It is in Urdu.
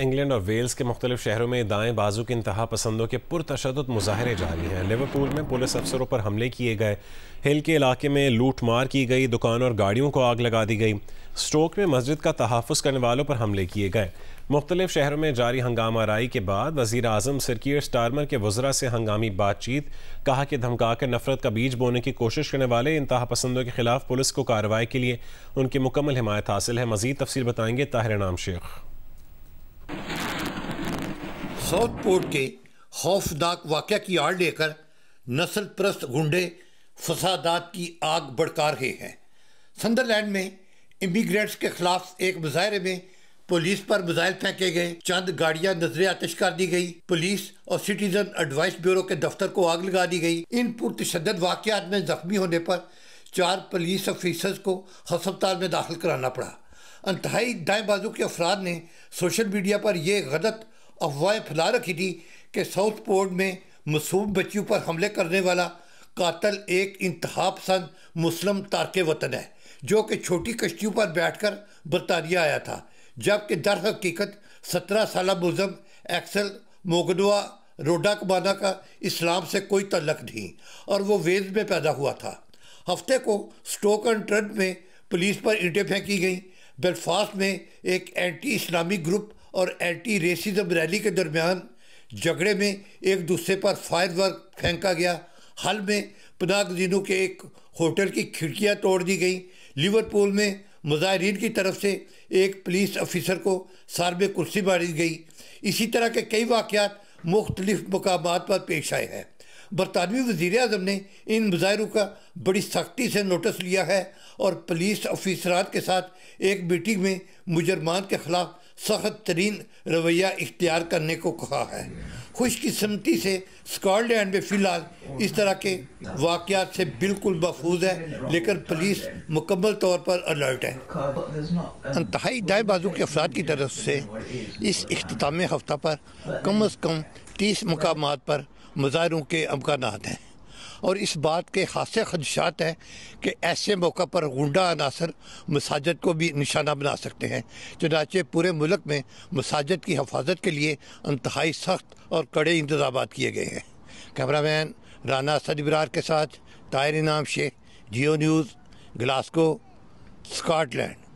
انگلینڈ اور ویلز کے مختلف شہروں میں دائیں بازو کے انتہا پسندوں کے پرتشدد مظاہرے جاری ہیں۔ لیورپول میں پولیس افسروں پر حملے کیے گئے، ہل کے علاقے میں لوٹ مار کی گئی، دکانوں اور گاڑیوں کو آگ لگا دی گئی، اسٹوک میں مسجد کا تحفظ کرنے والوں پر حملے کیے گئے۔ مختلف شہروں میں جاری ہنگامہ آرائی کے بعد وزیر اعظم سر کیئر سٹارمر کے وزراء سے ہنگامی بات چیت، کہا کہ دھمکا کر نفرت کا بیج بونے کی کوشش کرنے والے انتہا پسندوں کے خلاف پولیس کو کارروائی کے لیے ان کی مکمل حمایت حاصل ہے۔ مزید تفصیل بتائیں گے طاہر انعام شیخ۔ ساؤتھ پورٹ کے خوفناک واقعہ کی آڑ لے کر نسل پرست گنڈے فسادات کی آگ بھڑکا رہے ہیں۔ سندرلینڈ میں امیگرینٹس کے خلاف ایک مظاہرے میں پولیس پر میزائل پھینکے گئے، چند گاڑیاں نظر آتش کر دی گئی، پولیس اور سٹیزن ایڈوائس بیورو کے دفتر کو آگ لگا دی گئی۔ ان پرتشدد واقعات میں زخمی ہونے پر 4 پولیس افیسرز کو ہسپتال میں داخل کرانا پڑا۔ انتہائی دائیں بازو کے افراد نے سوشل میڈیا پر یہ غلط افواہیں پھیلا رکھی تھی کہ ساؤتھ پورٹ میں معصوم بچیوں پر حملے کرنے والا قاتل ایک انتہا پسند مسلم تارک وطن ہے جو کہ چھوٹی کشتیوں پر بیٹھ کر برطانیہ آیا تھا، جبکہ در حقیقت 17 سالہ ملزم ایکسل موگنوا روڈا کمانا کا اسلام سے کوئی تعلق نہیں اور وہ ویلز میں پیدا ہوا تھا۔ ہفتے کو سٹوک آن ٹرنٹ میں پولیس پر اینٹیں پھینکی گئیں۔ بیلفاسٹ میں ایک اینٹی اسلامی گروپ اور اینٹی ریسزم ریلی کے درمیان جھگڑے میں ایک دوسرے پر فائر ورک پھینکا گیا۔ حل میں پناہ گزینوں کے ایک ہوٹل کی کھڑکیاں توڑ دی گئیں۔ لیورپول میں مظاہرین کی طرف سے ایک پولیس افیسر کو سر میں کرسی ماری گئی۔ اسی طرح کے کئی واقعات مختلف مقامات پر پیش آئے ہیں۔ برطانوی وزیر اعظم نے ان مظاہروں کا بڑی سختی سے نوٹس لیا ہے اور پولیس افیسران کے ساتھ ایک میٹنگ میں مجرمان کے خلاف سخت ترین رویہ اختیار کرنے کو کہا ہے۔ خوش قسمتی سے سکاٹ لینڈ میں فی الحال اس طرح کے واقعات سے بالکل محفوظ ہے، لیکن پولیس مکمل طور پر الرٹ ہے۔ انتہائی دائیں بازو کے افراد کی طرف سے اس اختتامی ہفتہ پر کم از کم 30 مقامات پر مظاہروں کے امکانات ہیں اور اس بات کے خاصے خدشات ہیں کہ ایسے موقع پر غنڈہ عناصر مساجد کو بھی نشانہ بنا سکتے ہیں۔ چنانچہ پورے ملک میں مساجد کی حفاظت کے لیے انتہائی سخت اور کڑے انتظامات کیے گئے ہیں۔ کیمرہ مین رانا اسد ابرار کے ساتھ Tahir Inam Sheikh, Geo News, Glasgow, Scot land.